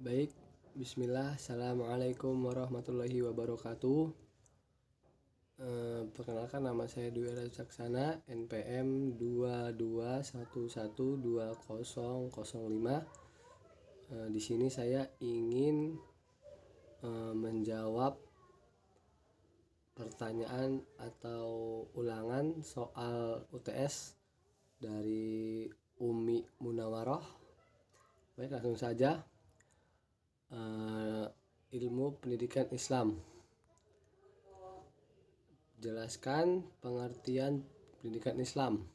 Baik, bismillah, assalamualaikum warahmatullahi wabarakatuh. Perkenalkan, nama saya Dwi Rajaksana, NPM 22112005. Di sini saya ingin menjawab pertanyaan atau ulangan soal UTS dari Umi Munawaroh. Baik, langsung saja. Ilmu pendidikan Islam. Jelaskan pengertian pendidikan Islam.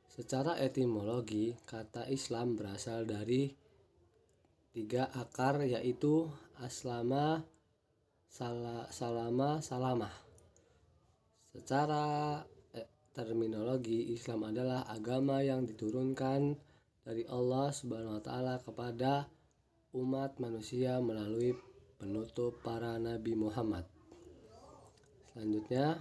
Secara etimologi, kata Islam berasal dari 3 akar, yaitu aslama, salama, salamah. Secara terminologi, Islam adalah agama yang diturunkan dari Allah Subhanahu wa Ta'ala kepada umat manusia melalui penutup para Nabi Muhammad. Selanjutnya,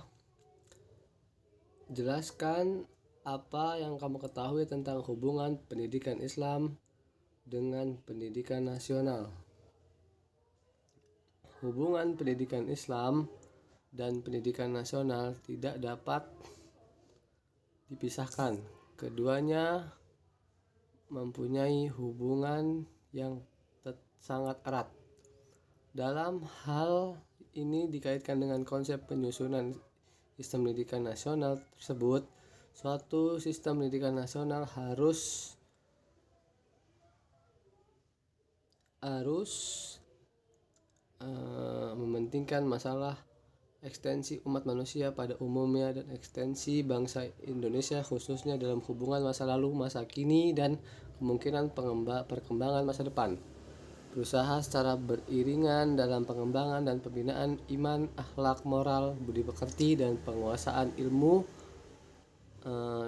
jelaskan apa yang kamu ketahui tentang hubungan pendidikan Islam dengan pendidikan nasional. Hubungan pendidikan Islam dan pendidikan nasional tidak dapat dipisahkan. Keduanya mempunyai hubungan yang sangat erat. Dalam hal ini dikaitkan dengan konsep penyusunan sistem pendidikan nasional tersebut. Suatu sistem pendidikan nasional harus mementingkan masalah ekstensi umat manusia pada umumnya dan ekstensi bangsa Indonesia khususnya dalam hubungan masa lalu, masa kini, dan kemungkinan perkembangan masa depan. Berusaha secara beriringan dalam pengembangan dan pembinaan iman, akhlak, moral, budi pekerti, dan penguasaan ilmu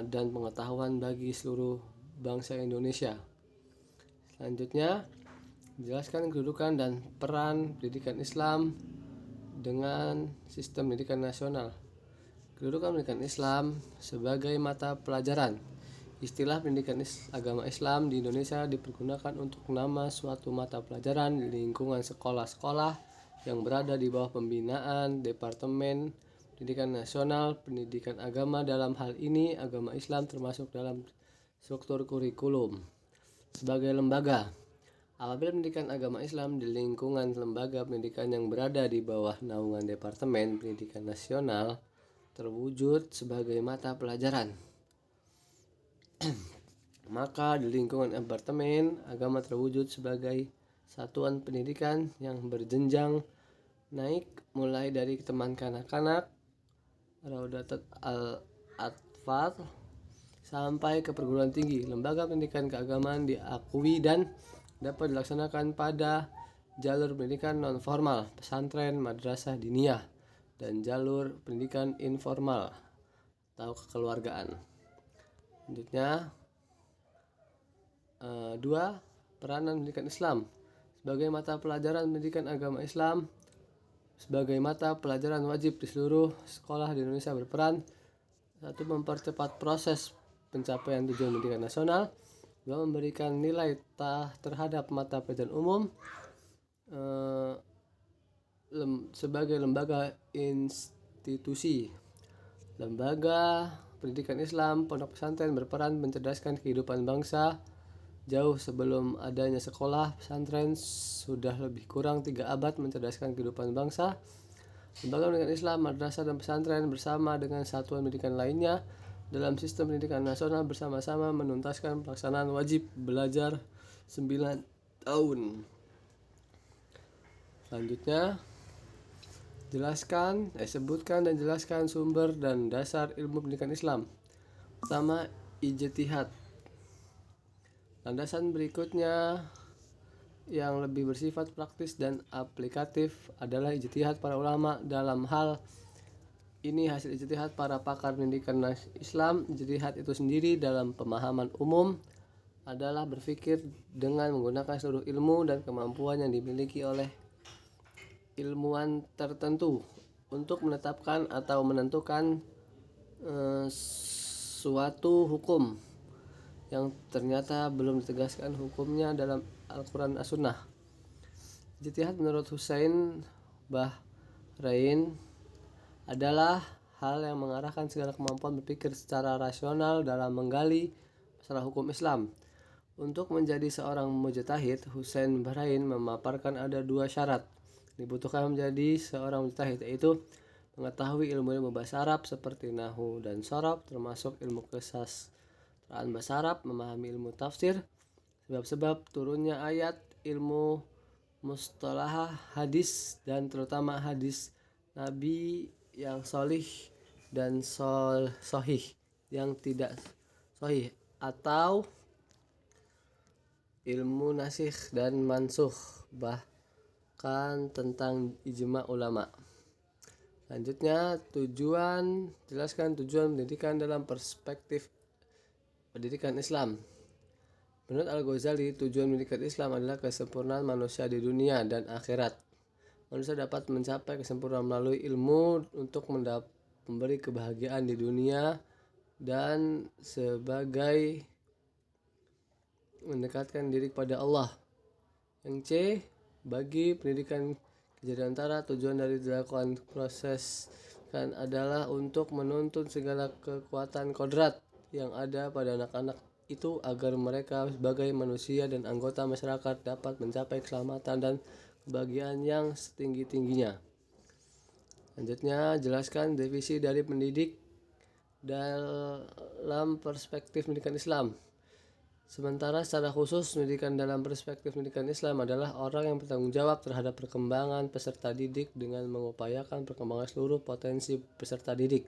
dan pengetahuan bagi seluruh bangsa Indonesia. Selanjutnya, jelaskan kedudukan dan peran pendidikan Islam dengan sistem pendidikan nasional. Kedudukan pendidikan Islam sebagai mata pelajaran. Istilah pendidikan agama Islam di Indonesia dipergunakan untuk nama suatu mata pelajaran di lingkungan sekolah-sekolah yang berada di bawah pembinaan Departemen Pendidikan Nasional. Pendidikan agama dalam hal ini agama Islam termasuk dalam struktur kurikulum. Sebagai lembaga, apabila pendidikan agama Islam di lingkungan lembaga pendidikan yang berada di bawah naungan Departemen Pendidikan Nasional terwujud sebagai mata pelajaran, maka di lingkungan Departemen Agama terwujud sebagai satuan pendidikan yang berjenjang naik mulai dari teman kanak-kanak, Raudatul Atfal, sampai ke perguruan tinggi. Lembaga pendidikan keagamaan diakui dan dapat dilaksanakan pada jalur pendidikan non-formal, pesantren, madrasah diniyah, dan jalur pendidikan informal atau kekeluargaan. Selanjutnya, 2. Peranan pendidikan Islam sebagai mata pelajaran. Pendidikan agama Islam sebagai mata pelajaran wajib di seluruh sekolah di Indonesia berperan 1. Mempercepat proses pencapaian tujuan pendidikan nasional. 2. Memberikan nilai terhadap mata pelajaran umum sebagai lembaga institusi. Lembaga pendidikan Islam pondok pesantren berperan mencerdaskan kehidupan bangsa. Jauh sebelum adanya sekolah, pesantren sudah lebih kurang 3 abad mencerdaskan kehidupan bangsa. Lembaga pendidikan Islam, madrasah, dan pesantren bersama dengan satuan pendidikan lainnya dalam sistem pendidikan nasional bersama-sama menuntaskan pelaksanaan wajib belajar 9 tahun. Selanjutnya, sebutkan dan jelaskan sumber dan dasar ilmu pendidikan Islam. Pertama, ijtihad. Landasan berikutnya yang lebih bersifat praktis dan aplikatif adalah ijtihad para ulama. Dalam hal ini hasil ijtihad para pakar pendidikan Islam. Ijtihad itu sendiri dalam pemahaman umum adalah berpikir dengan menggunakan seluruh ilmu dan kemampuan yang dimiliki oleh ilmuwan tertentu untuk menetapkan atau menentukan suatu hukum yang ternyata belum ditegaskan hukumnya dalam Al-Quran As-Sunnah. Ijtihad menurut Husain Bahrain adalah hal yang mengarahkan segala kemampuan berpikir secara rasional dalam menggali masalah hukum Islam. Untuk menjadi seorang mujtahid, Husain Bahrain memaparkan ada 2 syarat dibutuhkan menjadi seorang mujtahid, yaitu mengetahui ilmu bahasa Arab seperti nahwu dan shorab, termasuk ilmu kesastraan bahasa Arab, memahami ilmu tafsir, sebab-sebab turunnya ayat, ilmu mustalah hadis, dan terutama hadis Nabi yang solih dan sohih yang tidak sohih, atau ilmu nasikh dan mansukh, bahkan tentang ijma ulama. Selanjutnya, jelaskan tujuan pendidikan dalam perspektif pendidikan Islam. Menurut Al-Ghazali, tujuan pendidikan Islam adalah kesempurnaan manusia di dunia dan akhirat. Manusia dapat mencapai kesempurnaan melalui ilmu untuk memberi kebahagiaan di dunia dan sebagai mendekatkan diri kepada Allah. Yang C, bagi pendidikan kejadian antara, tujuan dari dilakukan proses kan adalah untuk menuntun segala kekuatan kodrat yang ada pada anak-anak itu agar mereka sebagai manusia dan anggota masyarakat dapat mencapai keselamatan dan kebahagiaan yang setinggi-tingginya. Selanjutnya, jelaskan definisi dari pendidik dalam perspektif pendidikan Islam. Sementara secara khusus, pendidikan dalam perspektif pendidikan Islam adalah orang yang bertanggung jawab terhadap perkembangan peserta didik dengan mengupayakan perkembangan seluruh potensi peserta didik,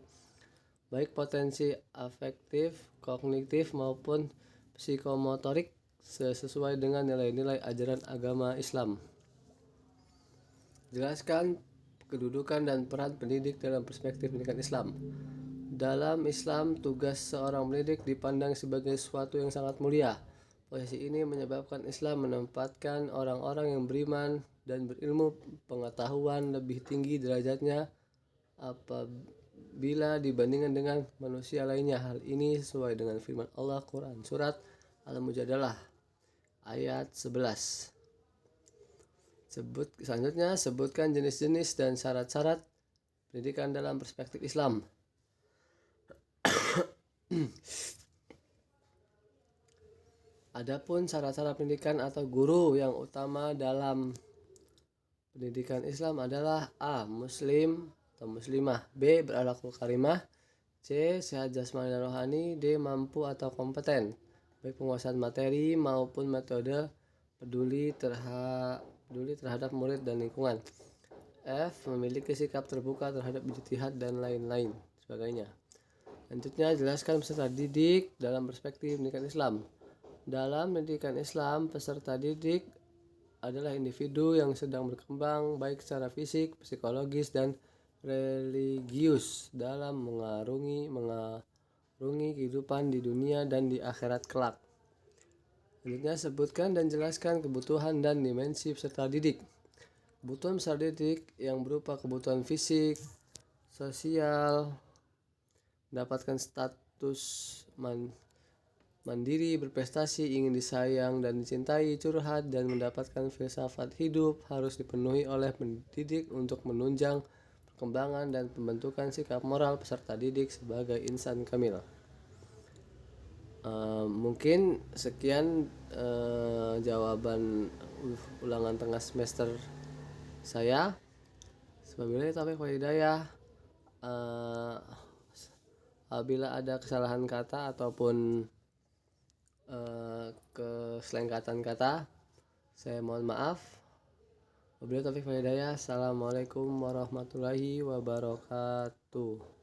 baik potensi afektif, kognitif, maupun psikomotorik, sesuai dengan nilai-nilai ajaran agama Islam. Jelaskan kedudukan dan peran pendidik dalam perspektif pendidikan Islam. Dalam Islam, tugas seorang pendidik dipandang sebagai sesuatu yang sangat mulia. Posisi ini menyebabkan Islam menempatkan orang-orang yang beriman dan berilmu pengetahuan lebih tinggi derajatnya apabila dibandingkan dengan manusia lainnya. Hal ini sesuai dengan firman Allah Quran Surat Al-Mujadalah ayat 11. Selanjutnya, sebutkan jenis-jenis dan syarat-syarat pendidikan dalam perspektif Islam. Adapun syarat-syarat pendidikan atau guru yang utama dalam pendidikan Islam adalah A. Muslim atau muslimah, B. Berakhlakul karimah, C. Sehat jasmani dan rohani, D. Mampu atau kompeten, baik penguasaan materi maupun metode, peduli terhadap murid dan lingkungan, F. Memiliki sikap terbuka terhadap ijtihad dan lain-lain sebagainya. Selanjutnya, jelaskan peserta didik dalam perspektif pendidikan Islam. Dalam pendidikan Islam, peserta didik adalah individu yang sedang berkembang baik secara fisik, psikologis, dan religius dalam mengarungi kehidupan di dunia dan di akhirat kelak. Selanjutnya, sebutkan dan jelaskan kebutuhan dan dimensi peserta didik. Kebutuhan peserta didik yang berupa kebutuhan fisik, sosial, mendapatkan status mandiri, berprestasi, ingin disayang dan dicintai, curhat, dan mendapatkan filsafat hidup harus dipenuhi oleh pendidik untuk menunjang perkembangan dan pembentukan sikap moral peserta didik sebagai insan kamil. Mungkin sekian jawaban ulangan tengah semester saya. Wabillahi taufiq wal hidayah. Apabila ada kesalahan kata ataupun keselengkatan kata, saya mohon maaf. Wabillahi taufiq wal hidayah. Assalamualaikum warahmatullahi wabarakatuh.